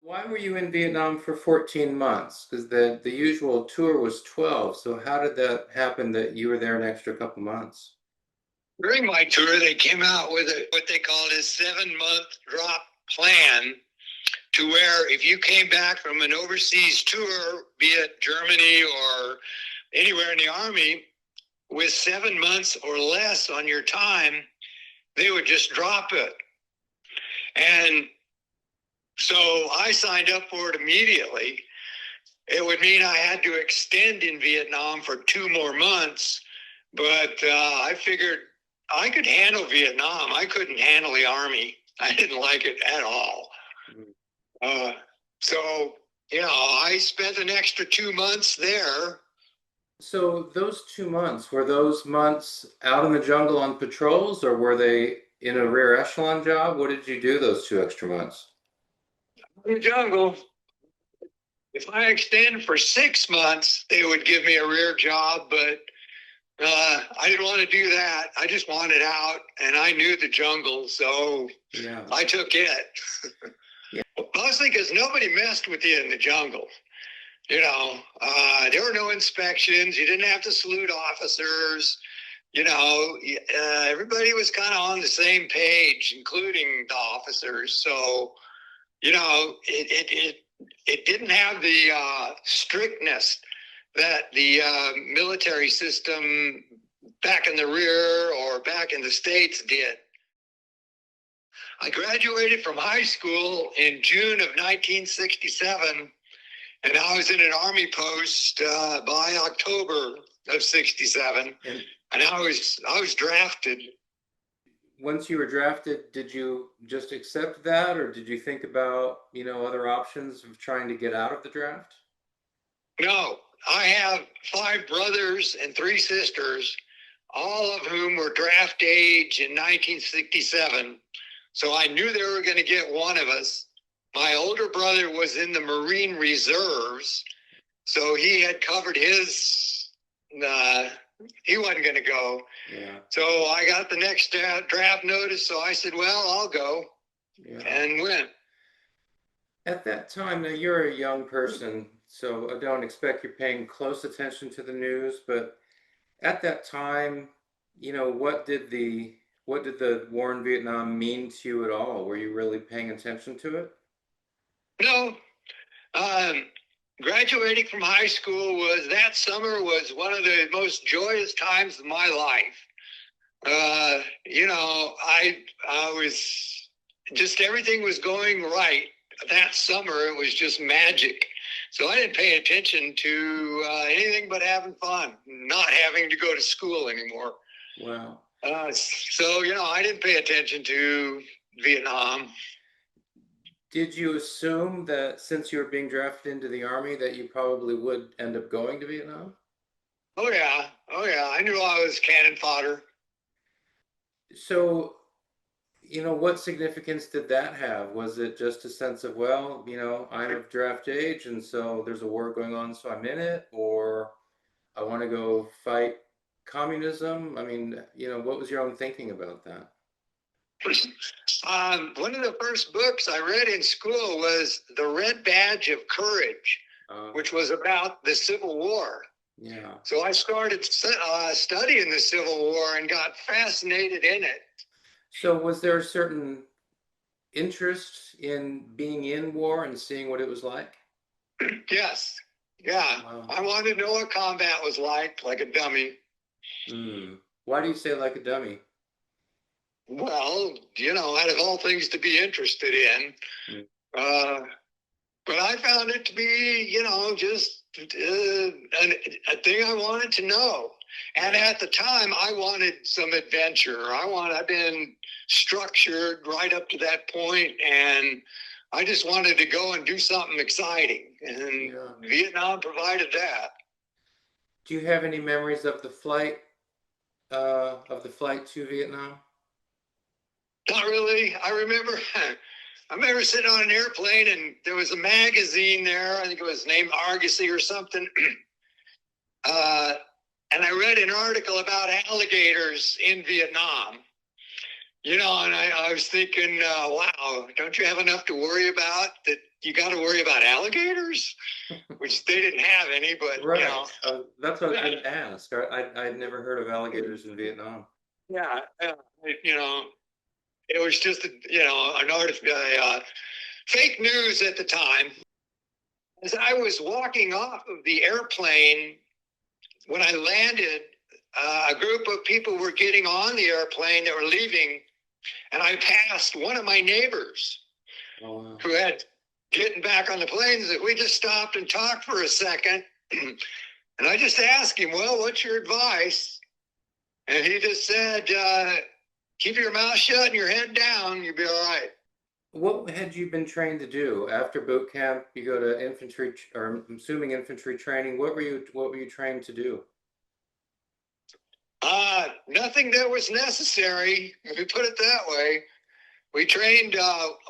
Why were you in Vietnam for 14 months? Because the usual tour was 12. So how did that happen that you were there an extra couple months? During my tour, they came out with what they called a 7-month drop plan to where if you came back from an overseas tour, be it Germany or anywhere in the Army, with 7 months or less on your time, they would just drop it. And so I signed up for it immediately. It would mean I had to extend in Vietnam for 2 more months, but I figured I could handle Vietnam. I couldn't handle the Army. I didn't like it at all. Uh, so, I spent an extra 2 months there. So those 2 months, were those months out in the jungle on patrols or were they in a rear echelon job? What did you do those 2 extra months? In the jungle. If I extend for 6 months, they would give me a rear job, but I didn't want to do that. I just wanted out, and I knew the jungle, so Yeah. I took it. Yeah. Mostly because nobody messed with you in the jungle. There were no inspections. You didn't have to salute officers. Everybody was kind of on the same page, including the officers. So, it didn't have the strictness that the military system back in the rear or back in the States did. I graduated from high school in June of 1967, and I was in an Army post by October of 67, and I was drafted. Once you were drafted, did you just accept that, or did you think about, other options of trying to get out of the draft? No, I have 5 brothers and 3 sisters, all of whom were draft age in 1967. So I knew they were going to get one of us. My older brother was in the Marine Reserves, so he had covered his, he wasn't going to go. Yeah. So I got the next draft notice, so I said, well, I'll go, and went. At that time, now you're a young person, so I don't expect you're paying close attention to the news, but at that time, what did the war in Vietnam mean to you at all? Were you really paying attention to it? No, graduating from high school that summer was one of the most joyous times of my life. I was just, everything was going right. That summer, it was just magic. So I didn't pay attention to anything but having fun, not having to go to school anymore. Wow. So, I didn't pay attention to Vietnam. Did you assume that since you were being drafted into the Army that you probably would end up going to Vietnam? Oh, yeah. Oh, yeah. I knew I was cannon fodder. So, what significance did that have? Was it just a sense of, well, I'm of draft age and so there's a war going on, so I'm in it, or I want to go fight communism? I mean, what was your own thinking about that? One of the first books I read in school was The Red Badge of Courage, which was about the Civil War. Yeah. So I started studying the Civil War and got fascinated in it. So was there a certain interest in being in war and seeing what it was like? Yes. Yeah. Wow. I wanted to know what combat was like a dummy. Why do you say like a dummy? Well, out of all things to be interested in. But I found it to be, just a thing I wanted to know. And at the time, I wanted some adventure. I've been structured right up to that point, and I just wanted to go and do something exciting. And Vietnam provided that. Do you have any memories of the flight to Vietnam? Not really. I remember sitting on an airplane and there was a magazine there. I think it was named Argosy or something. And I read an article about alligators in Vietnam. And I was thinking, wow, don't you have enough to worry about that you got to worry about alligators, which they didn't have any, but Right. you know, That's what I was going to ask. I'd never heard of alligators in Vietnam. yeah, you know, it was just an fake news at the time. As I was walking off of the airplane, when I landed, a group of people were getting on the airplane that were leaving, and I passed one of my neighbors who had getting back on the plane. That we just stopped and talked for a second, and I just asked him, "Well, what's your advice?" And he just said, "Keep your mouth shut and your head down. You'll be all right." What had you been trained to do after boot camp? You go to infantry, or I'm assuming infantry training. What were you trained to do? Nothing that was necessary, if we put it that way. We trained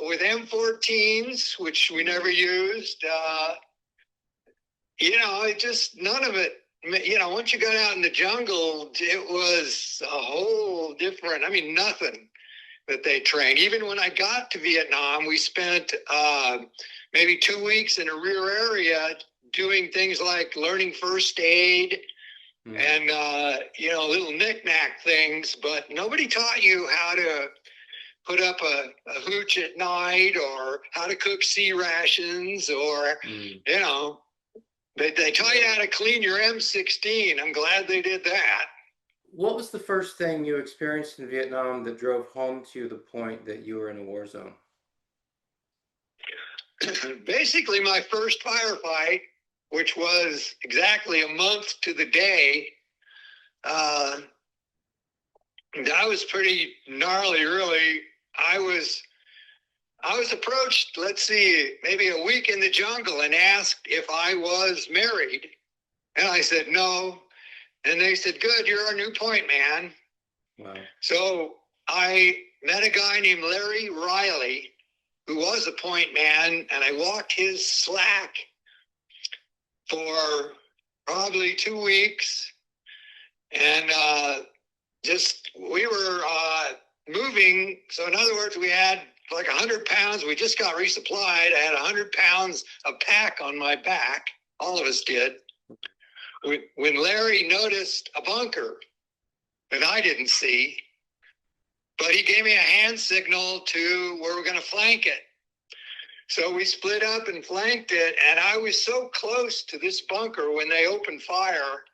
with M14s, which we never used. It just, none of it, once you got out in the jungle, it was a whole different, nothing that they trained. Even when I got to Vietnam, we spent maybe 2 weeks in a rear area doing things like learning first aid and, little knick-knack things, but nobody taught you how to put up a hooch at night or how to cook sea rations or, they taught you how to clean your M16. I'm glad they did that. What was the first thing you experienced in Vietnam that drove home to you the point that you were in a war zone? Basically, my first firefight, which was exactly a month to the day, that was pretty gnarly, really. I was approached, let's see, maybe a week in the jungle and asked if I was married. And I said, no. And they said, good, you're our new point man. Wow. So I met a guy named Larry Riley, who was a point man, and I walked his slack for probably 2 weeks. And we were moving. So in other words, we had like 100 pounds. We just got resupplied. I had 100 pounds of pack on my back. All of us did. When Larry noticed a bunker that I didn't see, but he gave me a hand signal to where we're going to flank it. So we split up and flanked it, and I was so close to this bunker when they opened fire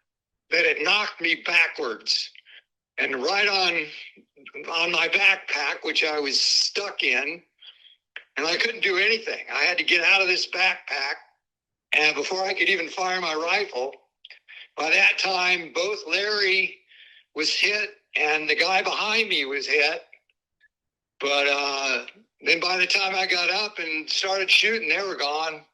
that it knocked me backwards and right on my backpack, which I was stuck in, and I couldn't do anything. I had to get out of this backpack, and before I could even fire my rifle, by that time, both Larry was hit and the guy behind me was hit. But then by the time I got up and started shooting, they were gone.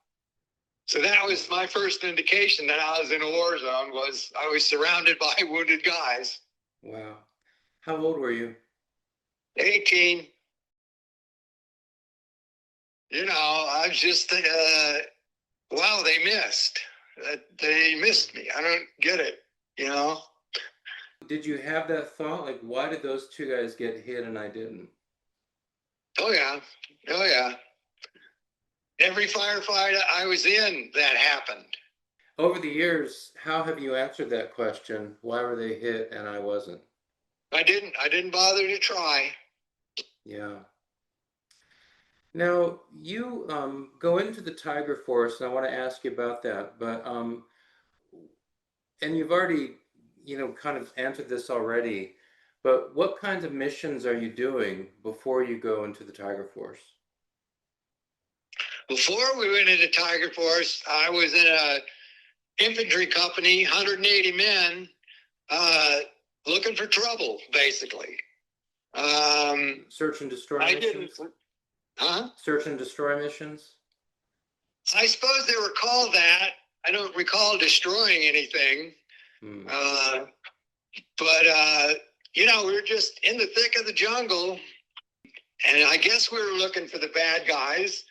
So that was my first indication that I was in a war zone, was I was surrounded by wounded guys. Wow. How old were you? 18. I was just, wow, they missed. They missed me. I don't get it, Did you have that thought? Like, why did those two guys get hit and I didn't? Oh, yeah. Oh, yeah. Every firefight I was in, that happened. Over the years, how have you answered that question? Why were they hit and I wasn't? I didn't bother to try. Yeah. Now, you go into the Tiger Force, and I want to ask you about that. But and you've already, kind of answered this already. But what kinds of missions are you doing before you go into the Tiger Force? Before we went into Tiger Force, I was in a infantry company, 180 men, looking for trouble, basically. Search and destroy I missions? didn't. Huh? Search and destroy missions? I suppose they were called that. I don't recall destroying anything. But we were just in the thick of the jungle, and I guess we were looking for the bad guys.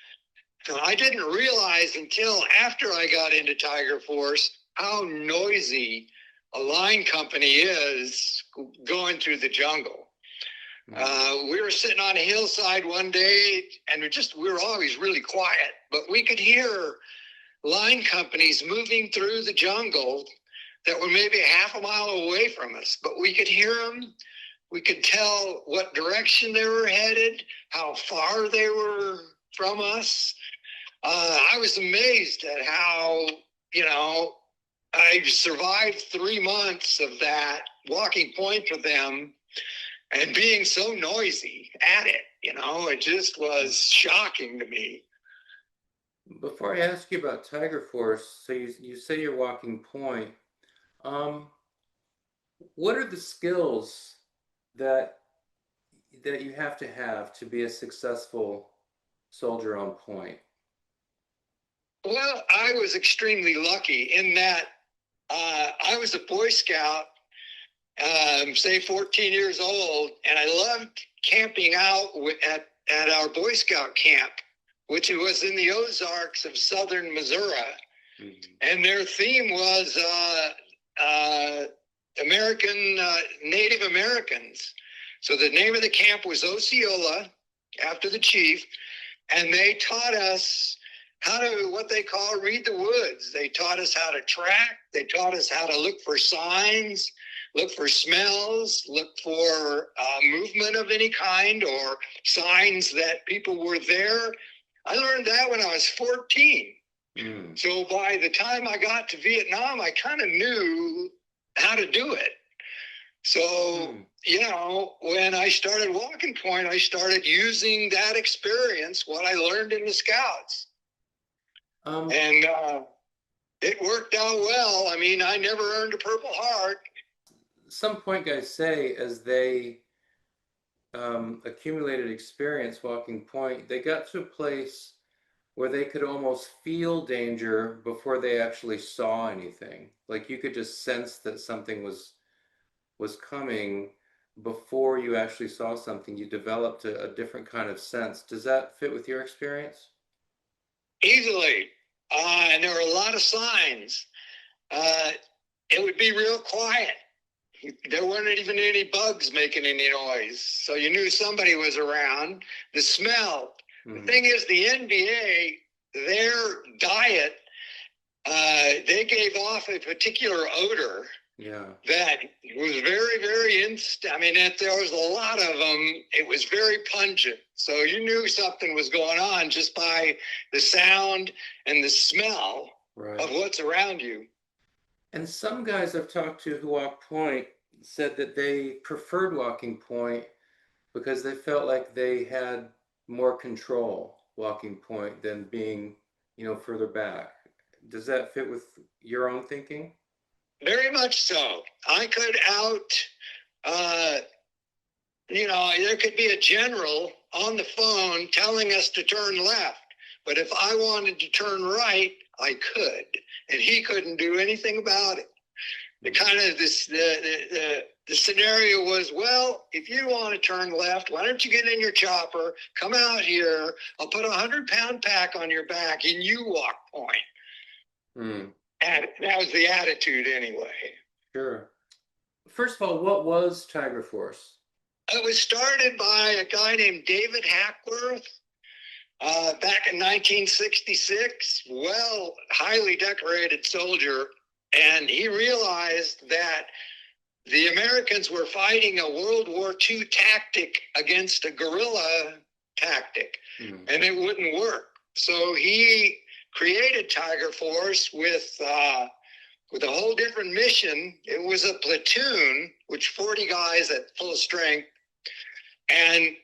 And I didn't realize until after I got into Tiger Force how noisy a line company is going through the jungle. We were sitting on a hillside one day, and we were always really quiet, but we could hear line companies moving through the jungle that were maybe half a mile away from us, but we could hear them. We could tell what direction they were headed, how far they were from us. I was amazed at how, I survived 3 months of that walking point with them and being so noisy at it. It just was shocking to me. Before I ask you about Tiger Force, so you say you're walking point. Um, what are the skills that you have to be a successful soldier on point? Well, I was extremely lucky in that I was a Boy Scout, say 14 years old, and I loved camping out at our Boy Scout camp, which was in the Ozarks of southern Missouri. Mm-hmm. And their theme was Native Americans. So the name of the camp was Osceola, after the chief, and they taught us how to, what they call, read the woods. They taught us how to track. They taught us how to look for signs, look for smells, look for movement of any kind or signs that people were there. I learned that when I was 14. Mm. So by the time I got to Vietnam, I kind of knew how to do it. So, when I started walking point, I started using that experience, what I learned in the Scouts. And it worked out well. I mean, I never earned a Purple Heart. Some point guys say as they accumulated experience walking point, they got to a place where they could almost feel danger before they actually saw anything. Like you could just sense that something was coming before you actually saw something. You developed a different kind of sense. Does that fit with your experience? Easily. And there were a lot of signs. It would be real quiet. There weren't even any bugs making any noise. So you knew somebody was around. The smell. Mm-hmm. The thing is, the NBA, their diet, they gave off a particular odor. Yeah. That was very, very I mean, there was a lot of them. It was very pungent. So you knew something was going on just by the sound and the smell of what's around you. And some guys I've talked to who walk point said that they preferred walking point because they felt like they had more control walking point than being, further back. Does that fit with your own thinking? Very much so. I could there could be a general on the phone telling us to turn left, but if I wanted to turn right, I could, and he couldn't do anything about it. The scenario was, well, if you want to turn left, why don't you get in your chopper, come out here, I'll put a 100-pound pack on your back, and you walk point. Mm. And that was the attitude anyway. Sure. First of all, what was Tiger Force? It was started by a guy named David Hackworth back in 1966. Well, highly decorated soldier. And he realized that the Americans were fighting a World War II tactic against a guerrilla tactic. Mm. And it wouldn't work. So he created Tiger Force with a whole different mission. It was a platoon, which 40 guys at full strength. And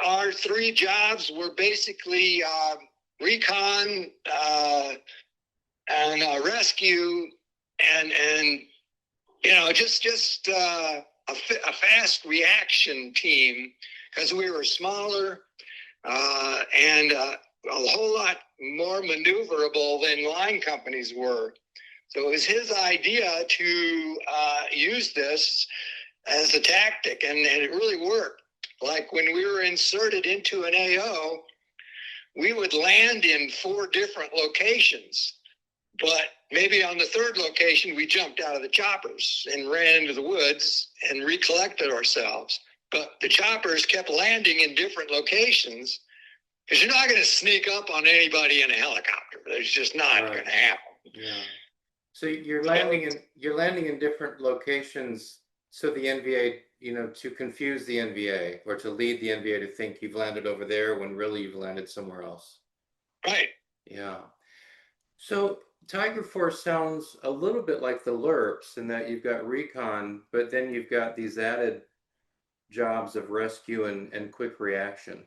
our 3 jobs were basically recon and rescue and just a fast reaction team, because we were smaller and a whole lot more maneuverable than line companies were. So it was his idea to use this as a tactic, and it really worked. Like when we were inserted into an AO, we would land in 4 different locations, but maybe on the 3rd location, we jumped out of the choppers and ran into the woods and recollected ourselves. but the choppers kept landing in different locations because you're not going to sneak up on anybody in a helicopter. There's just not Right. going to happen. Yeah. So you're landing in different locations so the NVA, to confuse the NVA or to lead the NVA to think you've landed over there when really you've landed somewhere else. Right. Yeah. So Tiger Force sounds a little bit like the LURPS in that you've got recon, but then you've got these added jobs of rescue and quick reaction.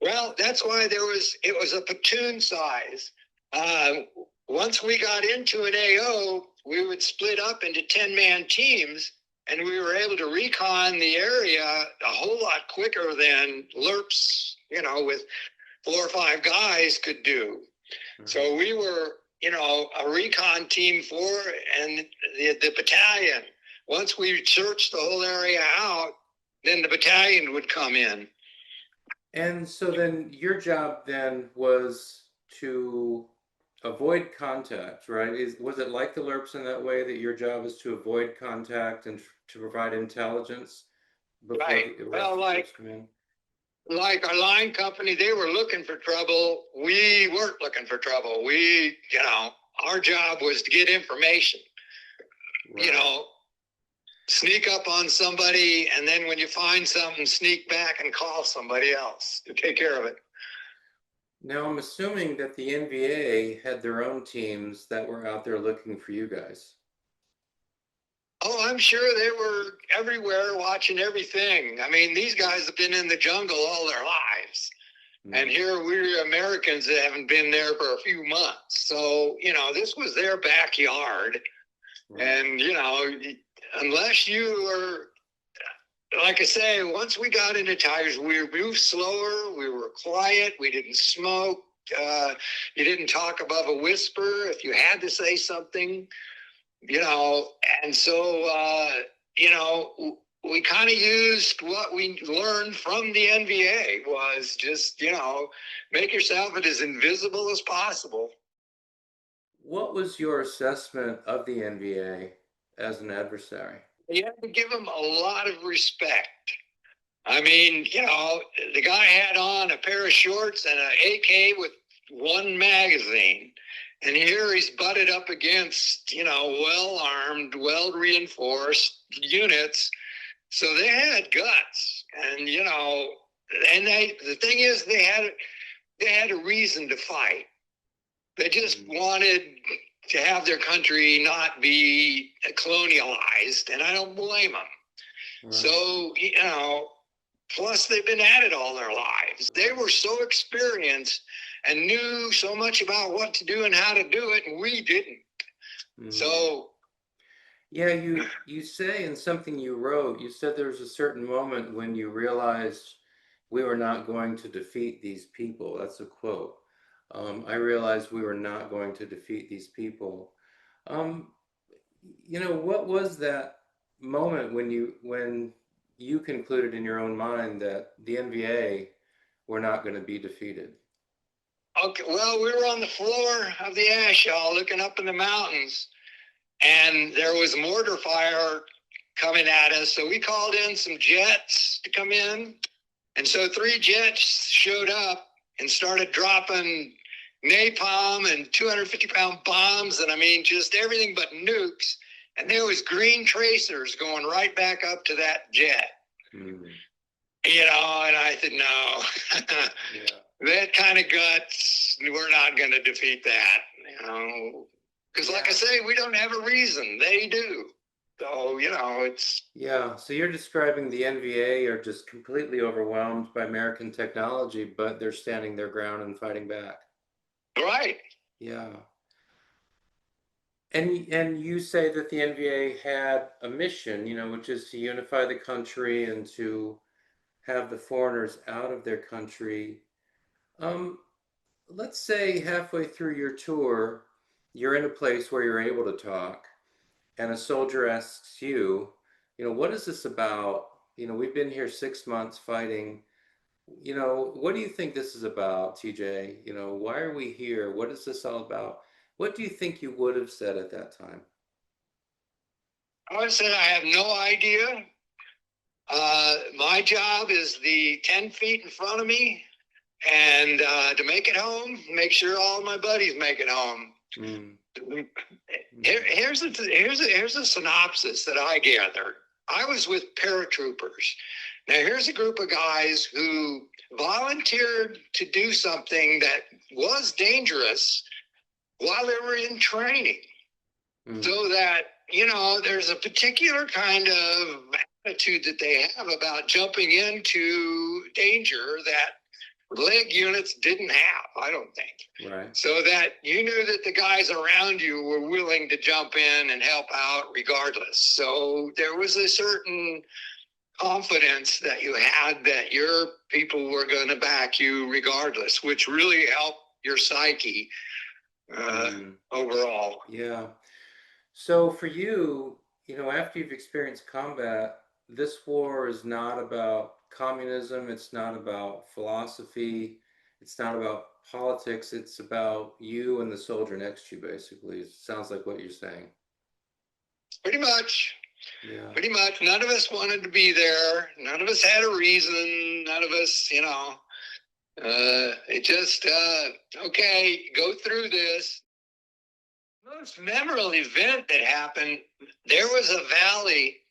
Well, that's why it was a platoon size. Uh, Once we got into an AO, we would split up into 10-man teams, and we were able to recon the area a whole lot quicker than LURPS, with 4 or 5 guys could do. Mhm. So we were, a recon team 4 and the battalion. Once we searched the whole area out, then the battalion would come in. And so then your job then was to avoid contact, right? Was it like the LURPS in that way that your job is to avoid contact and to provide intelligence before Right. the Well, rescue troops come in? like our line company, they were looking for trouble. We weren't looking for trouble. Our job was to get information. You Right. know, sneak up on somebody, and then when you find something, sneak back and call somebody else to take care of it. Now I'm assuming that the NVA had their own teams that were out there looking for you guys. Oh, I'm sure they were everywhere watching everything. I mean, these guys have been in the jungle all their lives. And here we're Americans that haven't been there for a few months. So, this was their backyard. Right. And, unless you were, like I say, once we got into Tigers, we moved slower, we were quiet, we didn't smoke. You didn't talk above a whisper if you had to say something. And so, we kind of used what we learned from the NVA was just, make yourself as invisible as possible. What was your assessment of the NVA as an adversary? You have to give them a lot of respect. I mean, the guy had on a pair of shorts and an AK with one magazine. And here he's butted up against, well-armed, well-reinforced units. So they had guts. And, the thing is, they had a reason to fight. They just wanted to have their country not be colonialized, and I don't blame them. Right. So, plus they've been at it all their lives. They were so experienced and knew so much about what to do and how to do it, and we didn't. So, yeah, you say in something you wrote, you said there was a certain moment when you realized we were not going to defeat these people. That's a quote. I realized we were not going to defeat these people. Um, what was that moment when you concluded in your own mind that the NVA were not going to be defeated? Okay, well, we were on the floor of the Ashall looking up in the mountains, and there was mortar fire coming at us. So we called in some jets to come in. And so 3 jets showed up and started dropping napalm and 250-pound bombs. And I mean, just everything but nukes. And there was green tracers going right back up to that jet. And I said, no, that kind of guts, we're not going to defeat that, because like I say, we don't have a reason. They do. So, it's... Yeah, so you're describing the NVA are just completely overwhelmed by American technology, but they're standing their ground and fighting back. Right. Yeah. And you say that the NVA had a mission, which is to unify the country and to have the foreigners out of their country. Um, let's say halfway through your tour, you're in a place where you're able to talk, and a soldier asks you, what is this about? We've been here 6 months fighting. What do you think this is about, TJ? Why are we here? What is this all about? What do you think you would have said at that time? I said, I have no idea. My job is the 10 feet in front of me, and to make it home, make sure all my buddies make it home. Mm. Here's a synopsis that I gathered. I was with paratroopers. Now here's a group of guys who volunteered to do something that was dangerous while they were in training. So that, there's a particular kind of attitude that they have about jumping into danger that leg units didn't have, I don't think. Right. So that you knew that the guys around you were willing to jump in and help out regardless. So there was a certain confidence that you had that your people were going to back you regardless, which really helped your psyche overall. Yeah. So for you, after you've experienced combat, this war is not about communism, it's not about philosophy, it's not about politics, it's about you and the soldier next to you, basically. It sounds like what you're saying. Pretty much. Yeah. Pretty much. None of us wanted to be there. None of us had a reason. None of us, it just, okay, go through this. Most memorable event that happened, there was a valley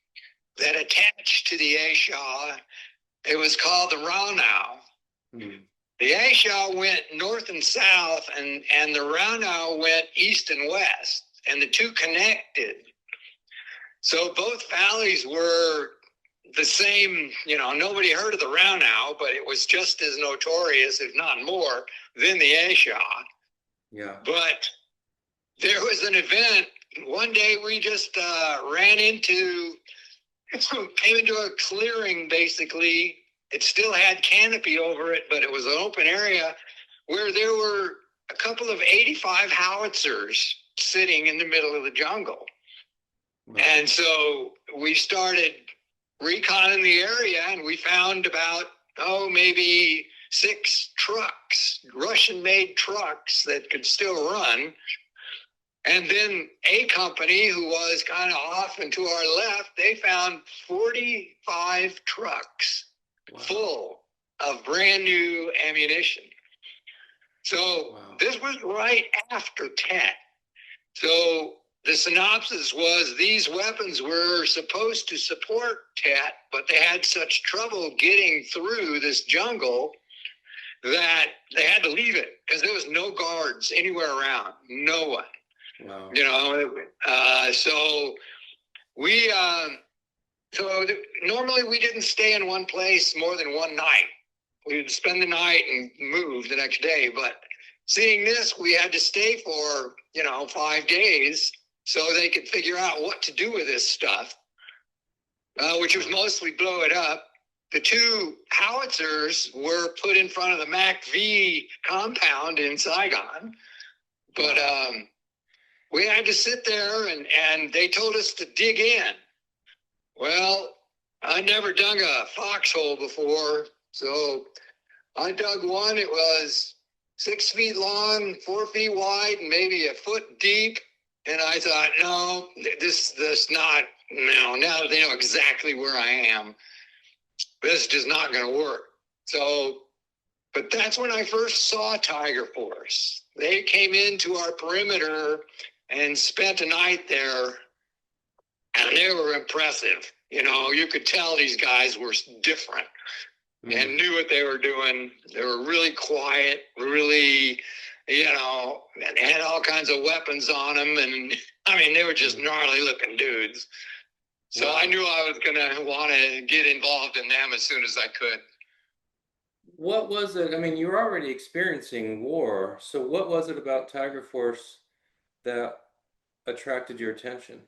that attached to the Ashaw. It was called the Rounau. The Ashaw went north and south, and the Rounau went east and west, and the two connected. So both valleys were the same, nobody heard of the Rounau, but it was just as notorious, if not more, than the Ashaw. Yeah. But there was an event. One day we just came into a clearing, basically. It still had canopy over it, but it was an open area where there were a couple of 85 howitzers sitting in the middle of the jungle. Wow. And so we started reconning the area, and we found about, maybe 6 trucks, Russian-made trucks that could still run. And then a company who was kind of off and to our left, they found 45 trucks full of brand new ammunition. So This was right after Tet. So the synopsis was these weapons were supposed to support Tet, but they had such trouble getting through this jungle that they had to leave it because there was no guards anywhere around, no one. Wow. Normally we didn't stay in one place more than one night. We would spend the night and move the next day. But seeing this, we had to stay for, 5 days so they could figure out what to do with this stuff, which was mostly blow it up. The 2 howitzers were put in front of the MAC-V compound in Saigon. But we had to sit there, and they told us to dig in. Well, I never dug a foxhole before, so I dug one. It was 6 feet long, 4 feet wide, and maybe a foot deep. And I thought, no, now that they know exactly where I am, this is just not going to work. But that's when I first saw Tiger Force. They came into our perimeter and spent a night there, and they were impressive. You could tell these guys were different and knew what they were doing. They were really quiet, really, and had all kinds of weapons on them. And they were just gnarly looking dudes. So I knew I was going to want to get involved in them as soon as I could. What was it? You were already experiencing war. So what was it about Tiger Force that attracted your attention?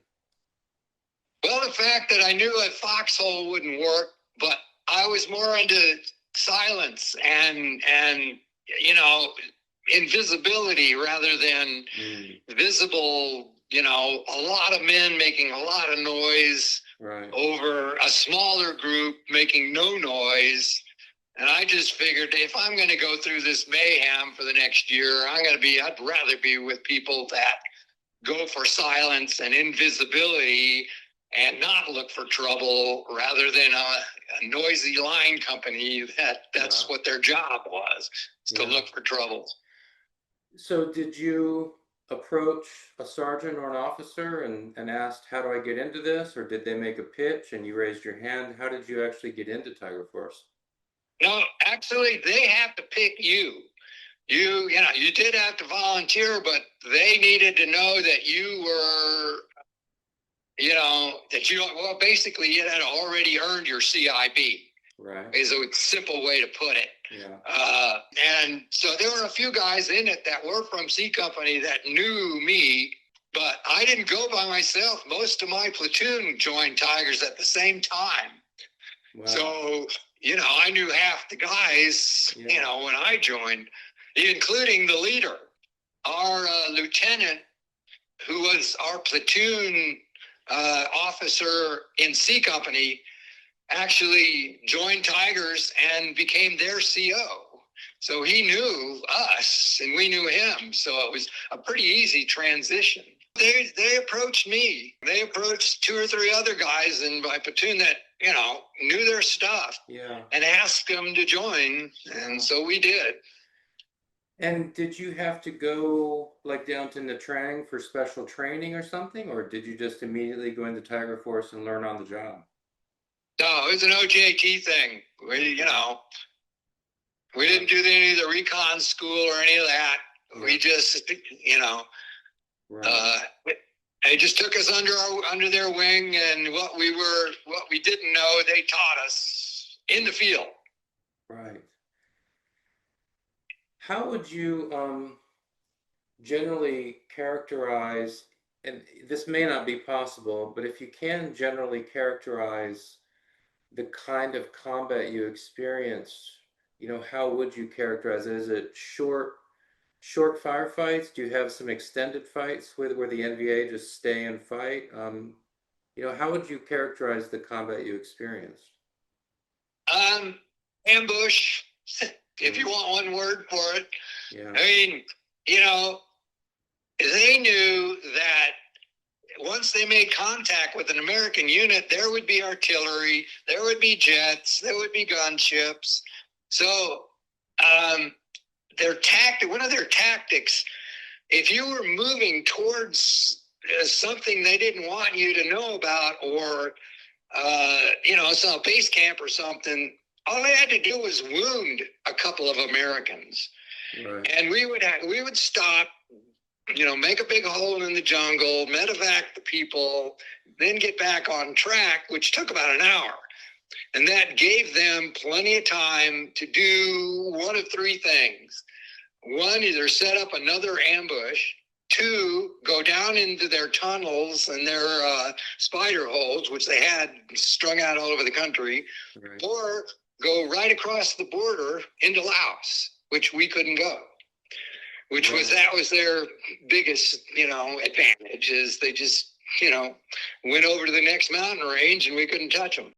Well, the fact that I knew a foxhole wouldn't work, but I was more into silence and invisibility rather than visible, a lot of men making a lot of noise over a smaller group making no noise. And I just figured if I'm going to go through this mayhem for the next year, I'd rather be with people that go for silence and invisibility and not look for trouble rather than a noisy line company that's Wow. what their job was, is to Yeah. look for trouble. So did you approach a sergeant or an officer and asked, how do I get into this? Or did they make a pitch and you raised your hand? How did you actually get into Tiger Force? No, actually, they have to pick you. You did have to volunteer, but they needed to know that you were, well, basically you had already earned your CIB. Right. Is a simple way to put it. Yeah. And so there were a few guys in it that were from C Company that knew me, but I didn't go by myself. Most of my platoon joined Tigers at the same time. Wow. So, I knew half the guys, when I joined, including the leader. Our lieutenant, who was our platoon officer in C Company, actually joined Tigers and became their CO. So he knew us and we knew him. So it was a pretty easy transition. They approached me. They approached 2 or 3 other guys in my platoon that, knew their stuff. Yeah. And asked them to join. And so we did. And did you have to go like down to Nha Trang for special training or something? Or did you just immediately go into Tiger Force and learn on the job? No, it was an OJT thing. We didn't do any of the recon school or any of that. Yeah. We just, right. They just took us under their wing, and what we didn't know, they taught us in the field. Right. How would you generally characterize, and this may not be possible, but if you can generally characterize the kind of combat you experienced, how would you characterize it? Is it short firefights? Do you have some extended fights where the NVA just stay and fight? How would you characterize the combat you experienced? Ambush, if you want one word for it. Yeah. I mean, they knew that once they made contact with an American unit, there would be artillery, there would be jets, there would be gunships. So one of their tactics, if you were moving towards something they didn't want you to know about, or some base camp or something, all they had to do was wound a couple of Americans. Right. And we would stop, make a big hole in the jungle, medevac the people, then get back on track, which took about an hour. And that gave them plenty of time to do one of 3 things. 1, either set up another ambush. 2, go down into their tunnels and their spider holes, which they had strung out all over the country. Right. Or go right across the border into Laos, which we couldn't go. That was their biggest, advantage, is they just, went over to the next mountain range and we couldn't touch them.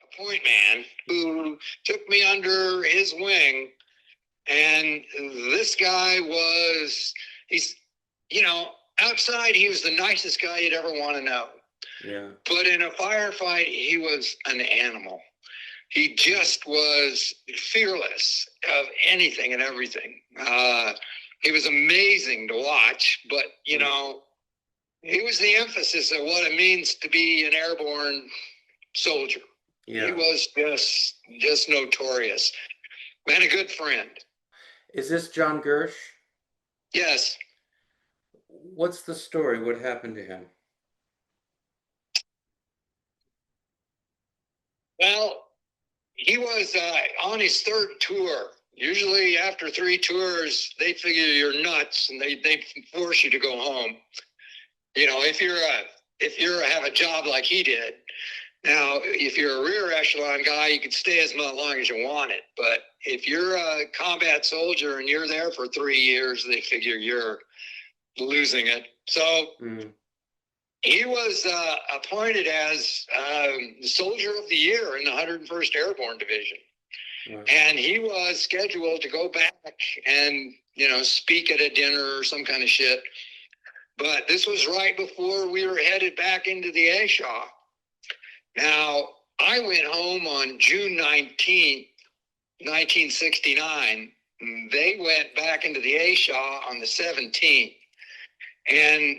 A point man who took me under his wing, and this guy he's, outside he was the nicest guy you'd ever want to know. Yeah. But in a firefight, he was an animal. He just was fearless of anything and everything. He was amazing to watch, but, he was the emphasis of what it means to be an airborne soldier. Yeah. He was just notorious. And a good friend. Is this John Gersh? Yes. What's the story? What happened to him? Well, he was on his 3rd tour. Usually after 3 tours, they figure you're nuts and they force you to go home. If you have a job like he did. Now, if you're a rear echelon guy, you can stay as long as you want it. But if you're a combat soldier and you're there for 3 years, they figure you're losing it. So he was appointed as the Soldier of the Year in the 101st Airborne Division. Wow. And he was scheduled to go back and, speak at a dinner or some kind of shit. But this was right before we were headed back into the Ashaw. Now, I went home on June 19th, 1969. They went back into the Ashaw on the 17th. And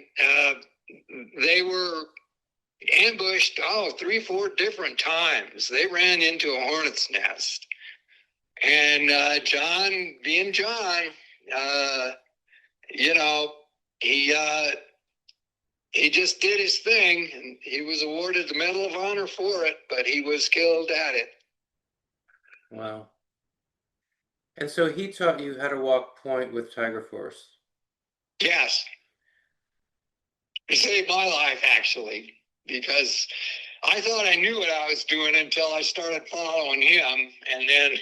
they were ambushed, 3-4 different times. They ran into a hornet's nest. And John, being John, you know, he just did his thing, and he was awarded the Medal of Honor for it, but he was killed at it. Wow. And so he taught you how to walk point with Tiger Force. Yes, he saved my life, actually, because I thought I knew what I was doing until I started following him, and then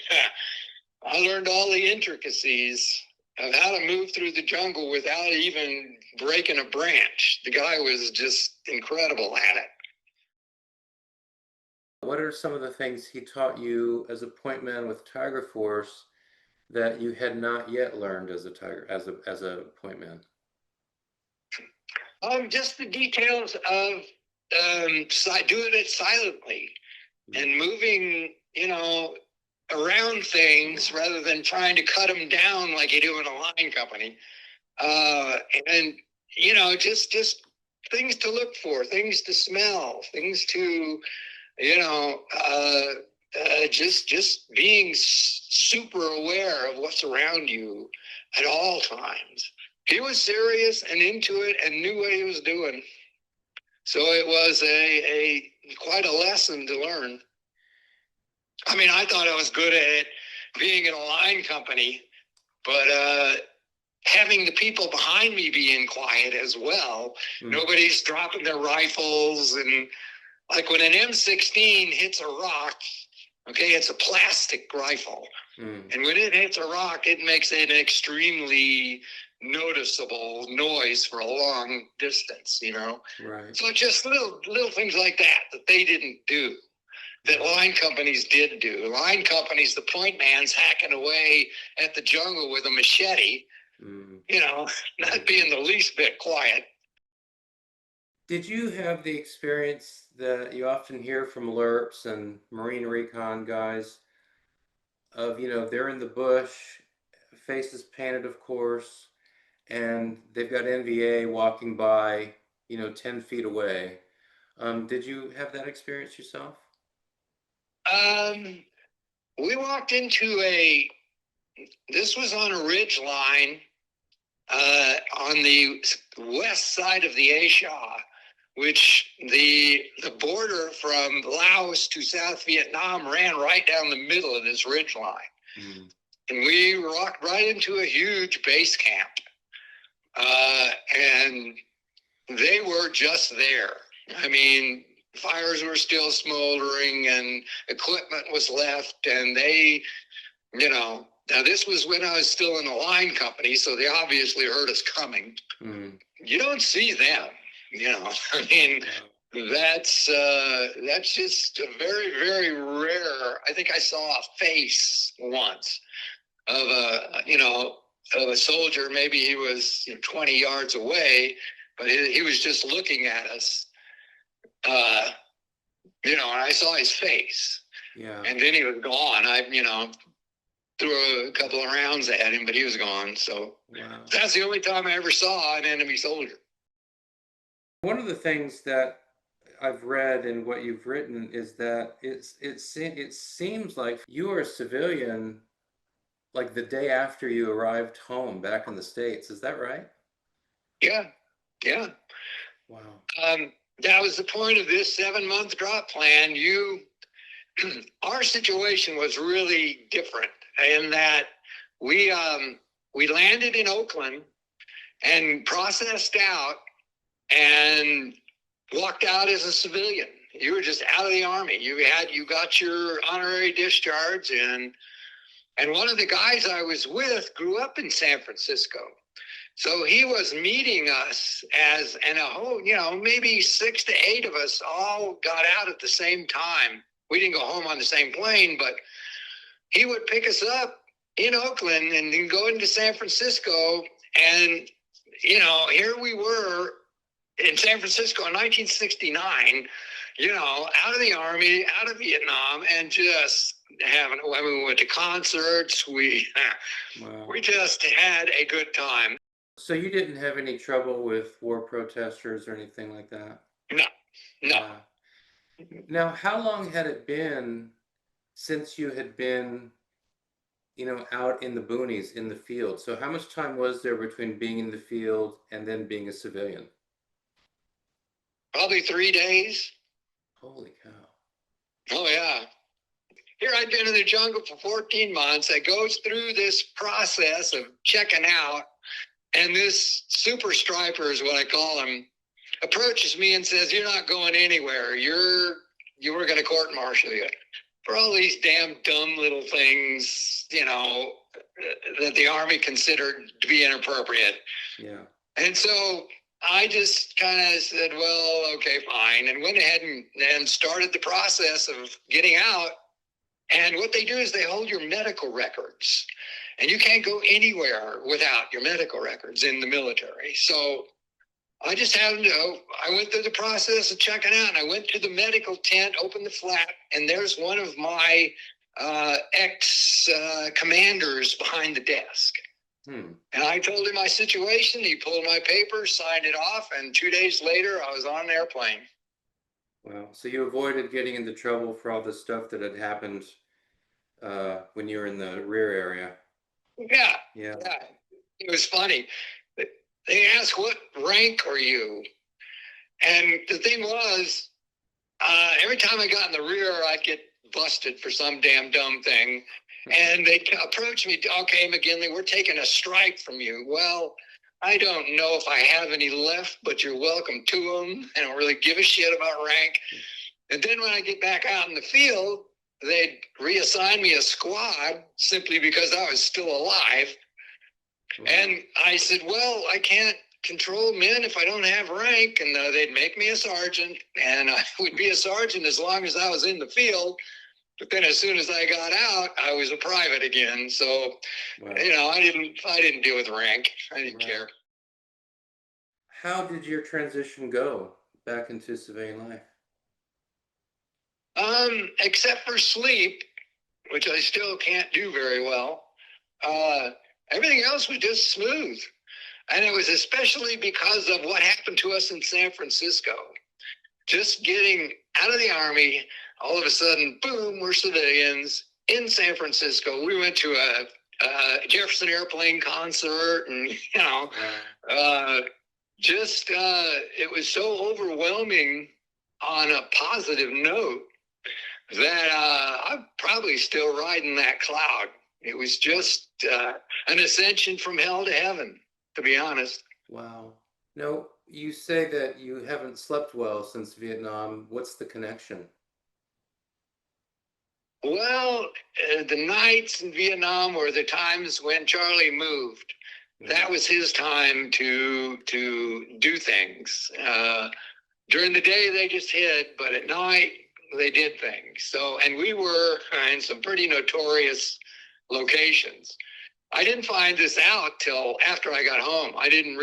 I learned all the intricacies of how to move through the jungle without even breaking a branch. The guy was just incredible at it. What are some of the things he taught you as a point man with Tiger Force that you had not yet learned as a point man? Just the details of doing it silently and moving, around things rather than trying to cut them down like you do in a line company. And just things to look for, things to smell, things to, just being super aware of what's around you at all times. He was serious and into it and knew what he was doing. So it was a quite a lesson to learn. I mean, I thought I was good at it being in a line company, but having the people behind me being quiet as well. Nobody's dropping their rifles, and like when an M16 hits a rock, okay, it's a plastic rifle. And when it hits a rock, it makes an extremely noticeable noise for a long distance, Right. So just little things like that they didn't do, that line companies did do. Line companies, the point man's hacking away at the jungle with a machete, not being the least bit quiet. Did you have the experience that you often hear from LERPs and Marine Recon guys of, they're in the bush, faces painted, of course, and they've got NVA walking by, 10 feet away. Did you have that experience yourself? We walked into this was on a ridge line on the west side of the Ashaw, which the border from Laos to South Vietnam ran right down the middle of this ridge line. And we walked right into a huge base camp. And they were just there. I mean, fires were still smoldering and equipment was left, and they, now this was when I was still in a line company, so they obviously heard us coming. You don't see them, I mean, that's just a very, very rare. I think I saw a face once of a soldier. Maybe he was 20 yards away, but he was just looking at us. And I saw his face. Yeah. And then he was gone. I threw a couple of rounds at him, but he was gone. So that's the only time I ever saw an enemy soldier. One of the things that I've read in what you've written is that it seems like you were a civilian like the day after you arrived home back in the States. Is that right? Yeah. Wow. That was the point of this 7-month drop plan. Our situation was really different in that we landed in Oakland and processed out and walked out as a civilian. You were just out of the Army. You got your honorary discharge, and one of the guys I was with grew up in San Francisco. So he was meeting us and a whole, maybe 6 to 8 of us all got out at the same time. We didn't go home on the same plane, but he would pick us up in Oakland and then go into San Francisco. And here we were in San Francisco in 1969, out of the Army, out of Vietnam, and just having, when we went to concerts, Wow. we just had a good time. So you didn't have any trouble with war protesters or anything like that? No, no. Yeah. Now, how long had it been since you had been, out in the boonies, in the field? So how much time was there between being in the field and then being a civilian? Probably 3 days. Holy cow. Oh, yeah. Here I'd been in the jungle for 14 months. I goes through this process of checking out, and this super striper is what I call him, approaches me and says, "You're not going anywhere. You were going to court martial you for all these damn dumb little things, that the Army considered to be inappropriate." Yeah. And so I just kind of said, "Well, okay, fine," and went ahead and started the process of getting out. And what they do is they hold your medical records, and you can't go anywhere without your medical records in the military. So I just happened to, I went through the process of checking out, and I went to the medical tent, opened the flap, and there's one of my ex-commanders behind the desk. And I told him my situation. He pulled my papers, signed it off, and 2 days later, I was on an airplane. Wow. So you avoided getting into trouble for all the stuff that had happened when you were in the rear area. Yeah. Yeah. Yeah. It was funny. They asked, "What rank are you?" And the thing was, every time I got in the rear, I'd get busted for some damn dumb thing. And they approached me, "Okay, McGinley, we're taking a strike from you." Well, I don't know if I have any left, but you're welcome to them. I don't really give a shit about rank. And then when I get back out in the field, they'd reassign me a squad simply because I was still alive. And I said, "Well, I can't control men if I don't have rank." And they'd make me a sergeant, and I would be a sergeant as long as I was in the field. But then as soon as I got out, I was a private again. So, Wow. I didn't deal with rank. I didn't care. How did your transition go back into civilian life? Except for sleep, which I still can't do very well. Everything else was just smooth. And it was especially because of what happened to us in San Francisco. Just getting out of the Army, all of a sudden, boom, we're civilians in San Francisco. We went to a Jefferson Airplane concert, and, it was so overwhelming on a positive note that I'm probably still riding that cloud. It was just an ascension from hell to heaven, to be honest. Wow. No, you say that you haven't slept well since Vietnam. What's the connection? Well, the nights in Vietnam were the times when Charlie moved. That was his time to do things. During the day, they just hid, but at night, they did things. So, and we were in some pretty notorious locations. I didn't find this out till after I got home. I didn't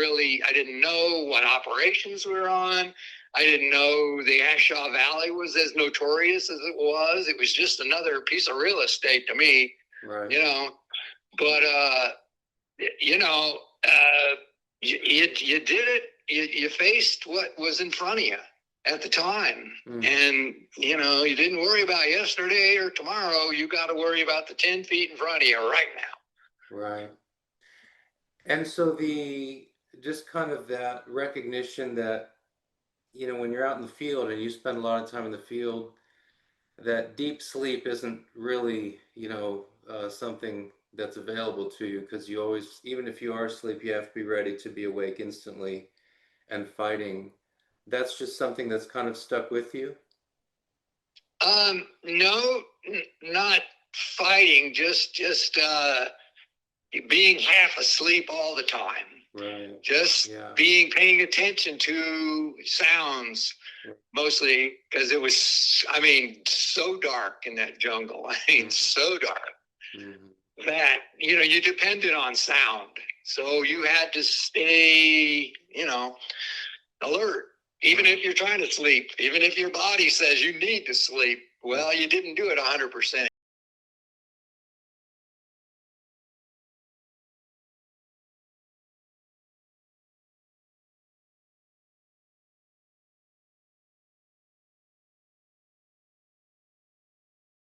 know what operations we were on. I didn't know the Ashaw Valley was as notorious as it was. It was just another piece of real estate to me, Right. But, you did it. You faced what was in front of you at the time. And, you didn't worry about yesterday or tomorrow. You got to worry about the 10 feet in front of you right now. Right. And so just kind of that recognition that, when you're out in the field and you spend a lot of time in the field, that deep sleep isn't really, something that's available to you, because you always, even if you are asleep, you have to be ready to be awake instantly and fighting. That's just something that's kind of stuck with you? No, not fighting, just being half asleep all the time. Right. Just paying attention to sounds, mostly because it was, so dark in that jungle. So dark that, you depended on sound. So you had to stay, alert. Even if you're trying to sleep, even if your body says you need to sleep, well, you didn't do it 100%.